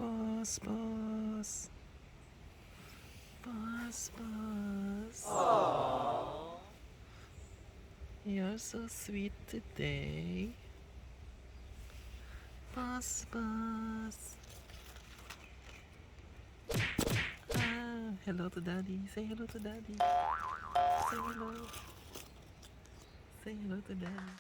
Boss, boss, boss, boss. You're so sweet today. Boss, boss. Ah, hello to daddy. Say hello to daddy. Say hello. Say hello to daddy.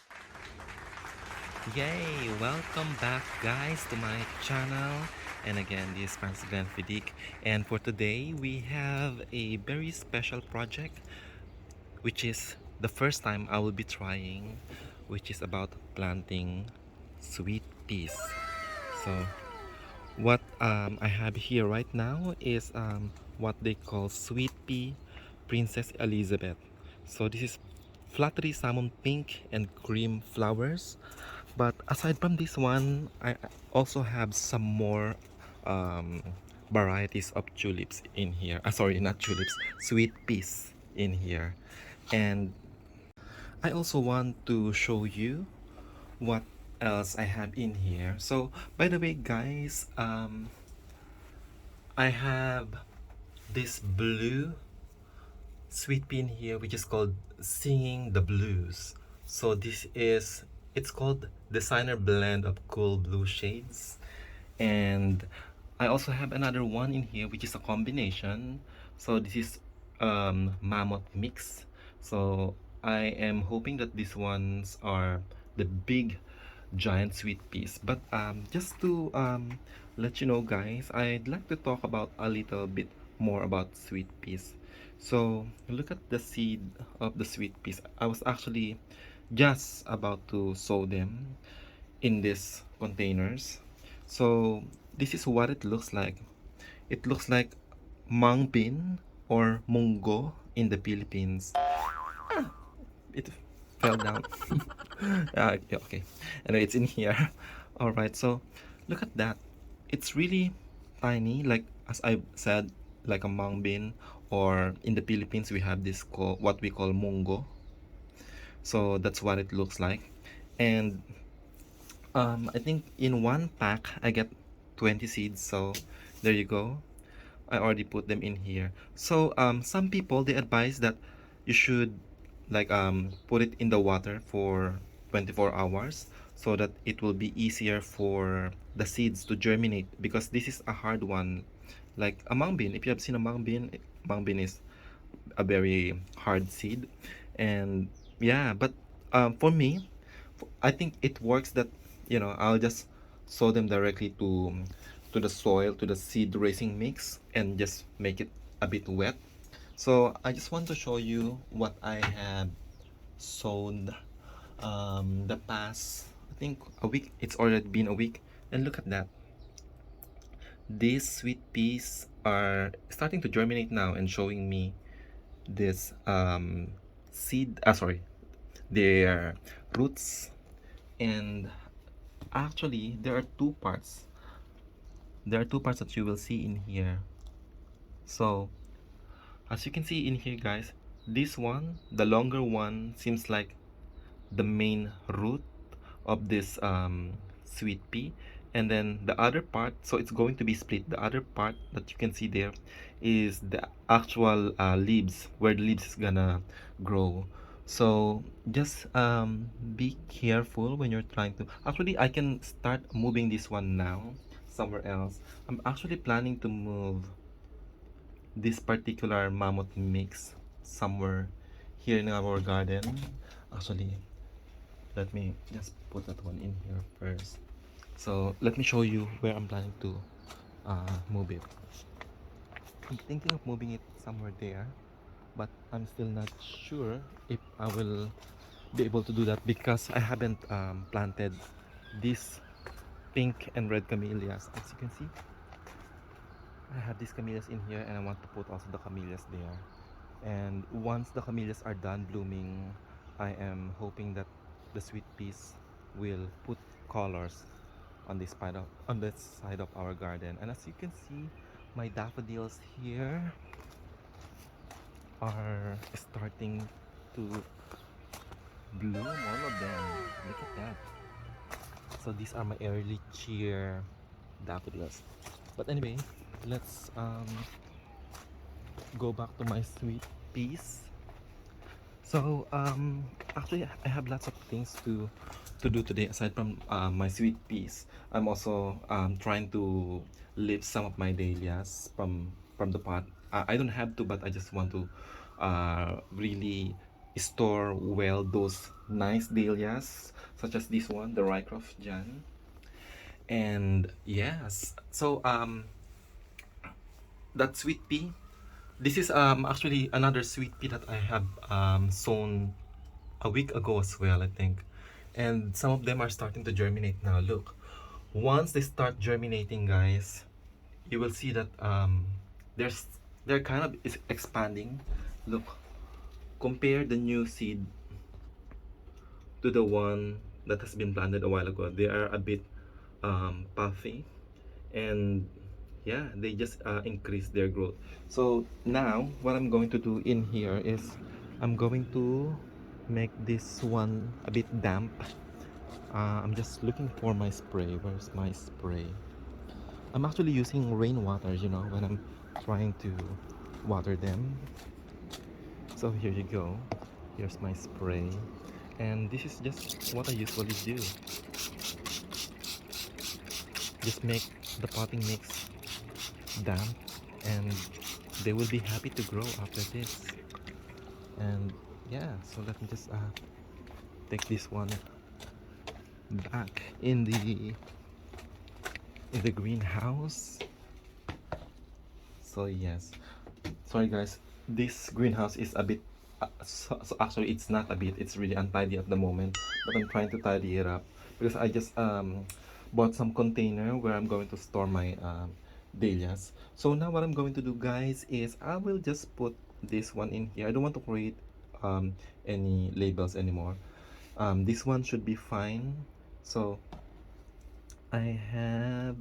Yay! Welcome back, guys, to my channel. And again, this is Francis Glenn Fidik. And for today, we have a very special project, which is the first time I will be trying, which is about planting sweet peas. So what I have here right now is what they call sweet pea Princess Elizabeth. So this is fluttery salmon pink and cream flowers. But aside from this one, I also have some more um, varieties of tulips in here. Sorry, not tulips, sweet peas in here. And I also want to show you what else I have in here. So by the way, guys, I have this blue sweet pea in here, which is called Singing the Blues. So this is, it's called Designer Blend of Cool Blue Shades. And I also have another one in here, which is a combination. So this is Mammoth Mix. So I am hoping that these ones are the big giant sweet peas. But just to let you know, guys, I'd like to talk about a little bit more about sweet peas. So look at the seed of the sweet peas. I was actually just about to sow them in these containers. So this is what it looks like. It looks like mung bean or munggo in the Philippines. It fell down. Yeah, okay. Anyway, it's in here. All right. So look at that. It's really tiny, like as I said, like a mung bean, or in the Philippines we have this what we call mungo. So that's what it looks like. And I think in one pack I get 20 seeds. So there you go. I already put them in here. So some people, they advise that you should like put it in the water for 24 hours so that it will be easier for the seeds to germinate, because this is a hard one, like a mung bean. If you have seen a mung bean is a very hard seed. And yeah, but for me, I think it works that, I'll just sow them directly to the soil, to the seed raising mix, and just make it a bit wet. So I just want to show you what I have sown the past, I think, a week. It's already been a week, and look at that. These sweet peas are starting to germinate now and showing me this sorry, their roots. And actually there are two parts. That you will see in here. So as you can see in here, guys, this one, the longer one, seems like the main root of this sweet pea. And then the other part, so it's going to be split. The other part that you can see there is the actual leaves, where the leaves is gonna grow. So just be careful when you're trying to, actually I can start moving this one now somewhere else. I'm actually planning to move this particular mammoth mix somewhere here in our garden. Actually, let me just put that one in here first. So let me show you where I'm planning to move it. I'm thinking of moving it somewhere there, but I'm still not sure if I will be able to do that, because I haven't planted these pink and red camellias. As you can see, I have these camellias in here, and I want to put also the camellias there. And once the camellias are done blooming, I am hoping that the sweet peas will put colors on this side of our garden. And as you can see, my daffodils here are starting to bloom, all of them. Look at that. So these are my early cheer daffodils. But anyway, let's go back to my sweet peas. So actually I have lots of things to do today aside from my sweet peas. I'm also trying to leave some of my dahlias from the pot. I don't have to, but I just want to really store well those nice dahlias, such as this one, the Rycroft Jan. And yes, so that sweet pea, this is actually another sweet pea that I have sown a week ago as well, I think. And some of them are starting to germinate now. Look, once they start germinating, guys, you will see that there's they're kind of expanding. Look, compare the new seed to the one that has been planted a while ago. They are a bit puffy, and yeah, they just increase their growth. So now what I'm going to do in here is I'm going to make this one a bit damp. I'm just looking for my spray. Where's my spray? I'm actually using rainwater, you know, when I'm trying to water them. So here you go. Here's my spray. And this is just what I usually do. Just make the potting mix damp, and they will be happy to grow after this. And yeah, so let me just take this one back in the greenhouse. So yes, sorry guys, this greenhouse is a bit so actually it's not a bit, it's really untidy at the moment, but I'm trying to tidy it up because I just bought some container where I'm going to store my dahlias. So now what I'm going to do, guys, is I will just put this one in here. I don't want to create any labels anymore. This one should be fine. So I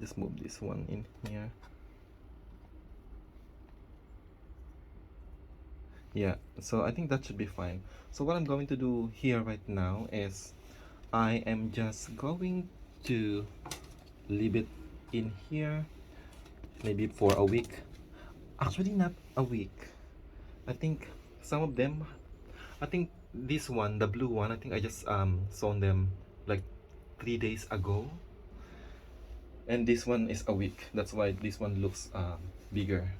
just move this one in here. Yeah, so I think that should be fine. So what I'm going to do here right now is I am just going to leave it in here maybe for a week. Actually, not a week. I think some of them, I think this one, the blue one, I think I just sown them like 3 days ago. And this one is a week. That's why this one looks bigger.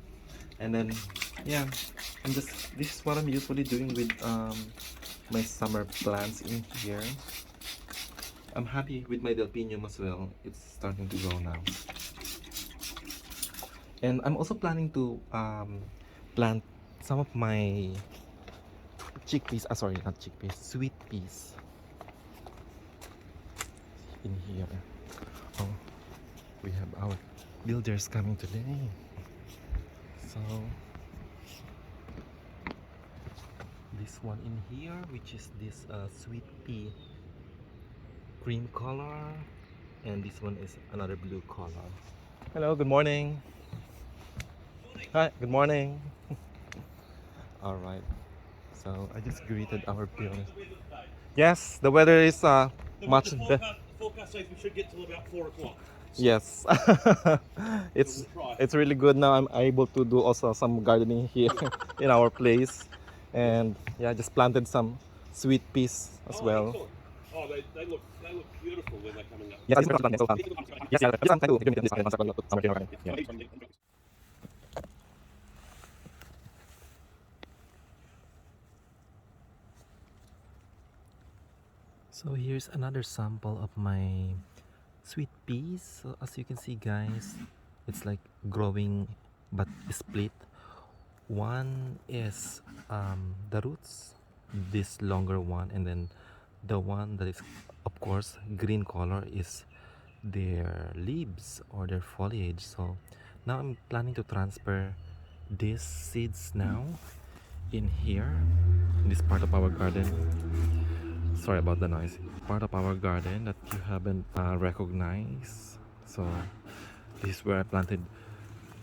And then yeah, this is what I'm usually doing with my summer plants in here. I'm happy with my delphinium as well. It's starting to grow now. And I'm also planning to plant some of my chickpeas, sorry, not chickpeas, sweet peas in here. Oh, we have our builders coming today. So this one in here, which is this sweet pea cream color, and this one is another blue color. Hello, good morning. Hi, good morning. All right, so I just greeted our builders. Yes, the weather is much better. The forecast says we should get till about 4 o'clock. Yes. it's it's really good now. I'm able to do also some gardening here in our place, and yeah, I just planted some sweet peas as well. Excellent. Oh, they look beautiful when they're coming up. Yes, yes, yeah. Just trying to do this summer here, right? Yeah. So here's another sample of my sweet peas. So as you can see, guys, it's like growing but split. One is the roots, this longer one, and then the one that is of course green color is their leaves or their foliage. So now I'm planning to transfer these seeds now in here, in this part of our garden. Sorry about the noise. Part of our garden that you haven't recognized. So this is where I planted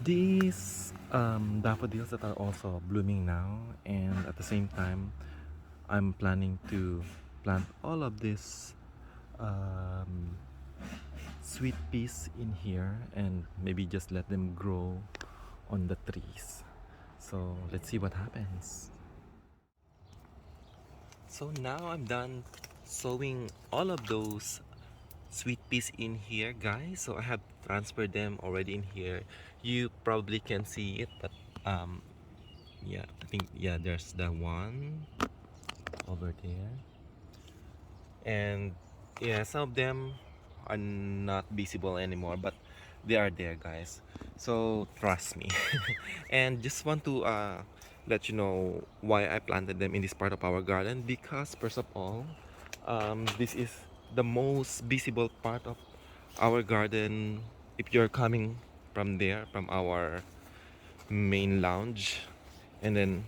these daffodils that are also blooming now, and at the same time I'm planning to plant all of these sweet sweet peas in here and maybe just let them grow on the trees. So let's see what happens. So now I'm done sowing all of those sweet peas in here, guys. So I have transferred them already in here. You probably can see it, but um yeah, I think, yeah, there's the one over there. And yeah, some of them are not visible anymore, but they are there, guys. So trust me. And just want to let you know why I planted them in this part of our garden, because first of all, this is the most visible part of our garden. If you're coming from there, from our main lounge, and then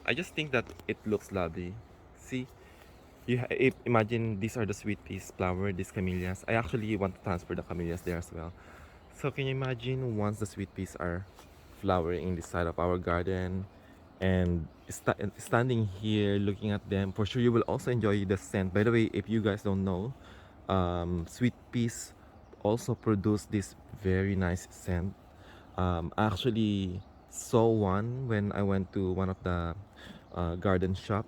I just think that it looks lovely. See, if, imagine these are the sweet peas flower, these camellias. I actually want to transfer the camellias there as well. So can you imagine once the sweet peas are flowering in the side of our garden, and standing here looking at them, for sure you will also enjoy the scent. By the way, if you guys don't know, sweet peas also produce this very nice scent. I actually saw one when I went to one of the garden shop.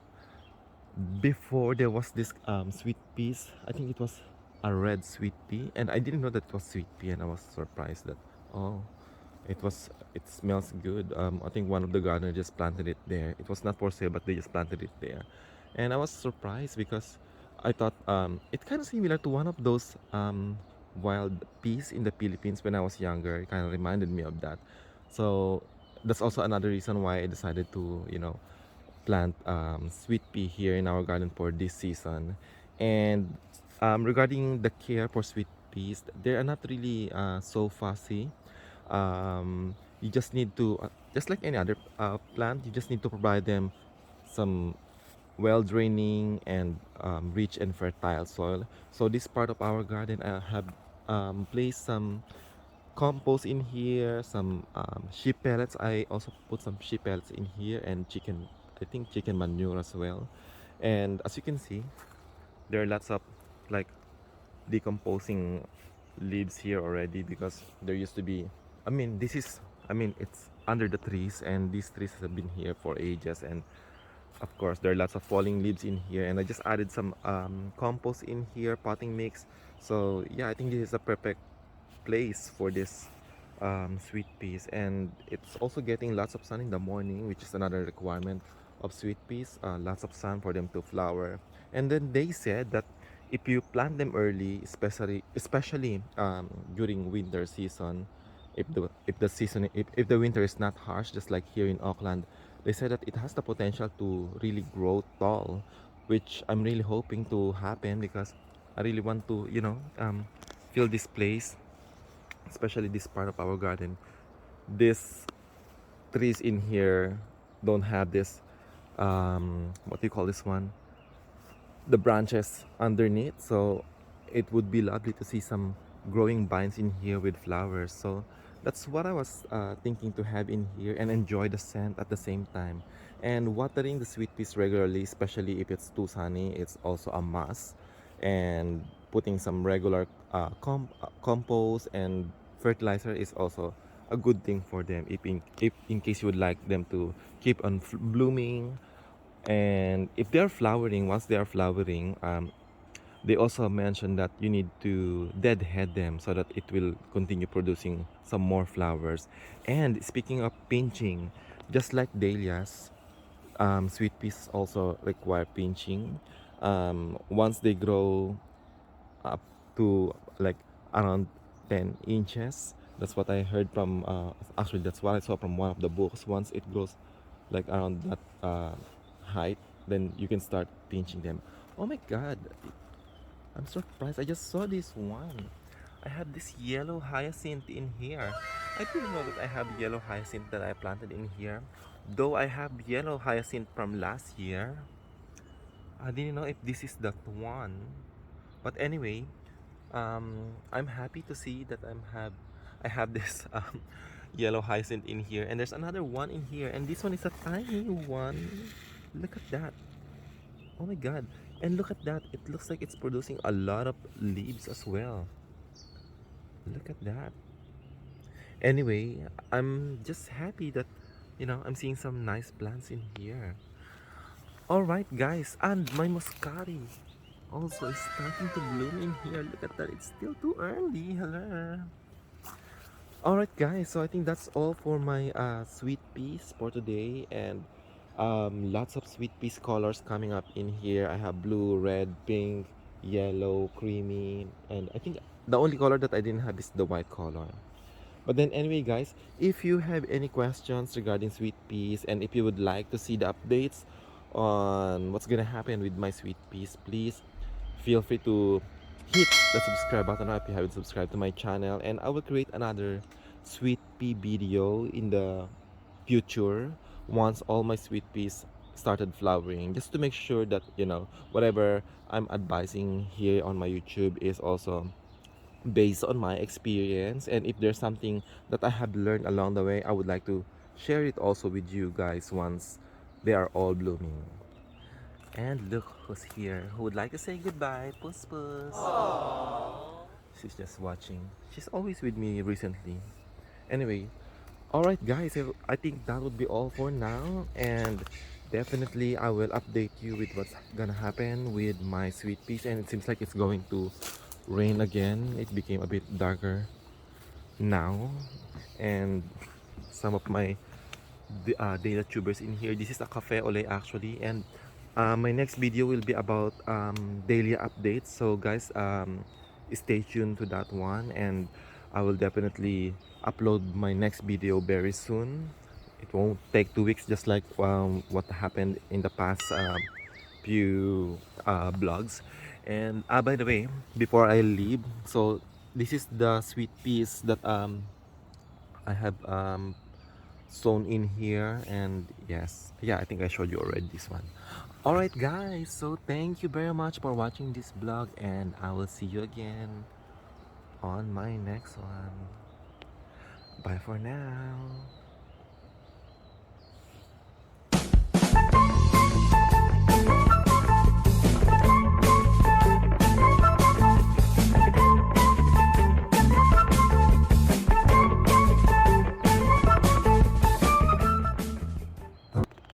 Before, there was this sweet peas. I think it was a red sweet pea, and I didn't know that it was sweet pea, and I was surprised that, oh, it smells good. I think one of the gardeners just planted it there. It was not for sale, but they just planted it there, and I was surprised because I thought it's kind of similar to one of those wild peas in the Philippines when I was younger. It kind of reminded me of that. So that's also another reason why I decided to, plant sweet pea here in our garden for this season. And regarding the care for sweet peas, they are not really so fussy. You just need to, just like any other plant, you just need to provide them some well draining and rich and fertile soil. So this part of our garden, I have placed some compost in here, some sheep pellets. I also put some sheep pellets in here, and chicken, I think chicken manure as well. And as you can see, there are lots of like decomposing leaves here already, because there used to be, it's under the trees, and these trees have been here for ages, and of course there are lots of falling leaves in here, and I just added some compost in here, potting mix. So yeah, I think this is a perfect place for this sweet peas, and it's also getting lots of sun in the morning, which is another requirement of sweet peas. Lots of sun for them to flower. And then they said that if you plant them early, especially during winter season, if the winter is not harsh, just like here in Auckland, they said that it has the potential to really grow tall, which I'm really hoping to happen, because I really want to, fill this place, especially this part of our garden. These trees in here don't have this, what do you call this one, the branches underneath. So it would be lovely to see some growing vines in here with flowers. So that's what I was thinking to have in here, and enjoy the scent at the same time. And watering the sweet peas regularly, especially if it's too sunny, it's also a must. And putting some regular compost and fertilizer is also a good thing for them, if in case you would like them to keep on blooming. And if they're flowering, once they are flowering, they also mentioned that you need to deadhead them so that it will continue producing some more flowers. And speaking of pinching, just like dahlias, sweet peas also require pinching. Once they grow up to like around 10 inches, that's what I heard from, actually that's what I saw from one of the books. Once it grows like around that height, then you can start pinching them. Oh my god, I'm surprised. I just saw this one. I have this yellow hyacinth in here. I didn't know that I have yellow hyacinth that I planted in here. Though I have yellow hyacinth from last year, I didn't know if this is that one. But anyway, I'm happy to see that I have this yellow hyacinth in here, and there's another one in here, and this one is a tiny one. Look at that. Oh my god. And look at that. It looks like it's producing a lot of leaves as well. look at that. Anyway, I'm just happy that, I'm seeing some nice plants in here. Alright, guys, and my muscari also is starting to bloom in here. Look at that, it's still too early. Hello. Alright, guys, so I think that's all for my sweet peas for today, and lots of sweet peas colors coming up in here. I have blue, red, pink, yellow, creamy, and I think the only color that I didn't have is the white color. But then anyway, guys, if you have any questions regarding sweet peas, and if you would like to see the updates on what's gonna happen with my sweet peas, please feel free to hit the subscribe button if you haven't subscribed to my channel, and I will create another sweet pea video in the future once all my sweet peas started flowering, just to make sure that whatever I'm advising here on my YouTube is also based on my experience, and if there's something that I have learned along the way, I would like to share it also with you guys once they are all blooming. And look who's here, who would like to say goodbye. Puss puss. Aww. She's just watching. She's always with me recently. Anyway, alright guys, so I think that would be all for now, and definitely I will update you with what's gonna happen with my sweet peas. And it seems like it's going to rain again. It became a bit darker now, and some of my data tubers in here. This is a cafe ole actually, and my next video will be about daily updates. So guys, stay tuned to that one, and I will definitely upload my next video very soon. It won't take 2 weeks, just like what happened in the past few blogs. And by the way, before I leave, so this is the sweet peas that I have sewn in here, and yes, yeah, I think I showed you already this one. Alright guys, so thank you very much for watching this vlog, and I will see you again on my next one. Bye for now.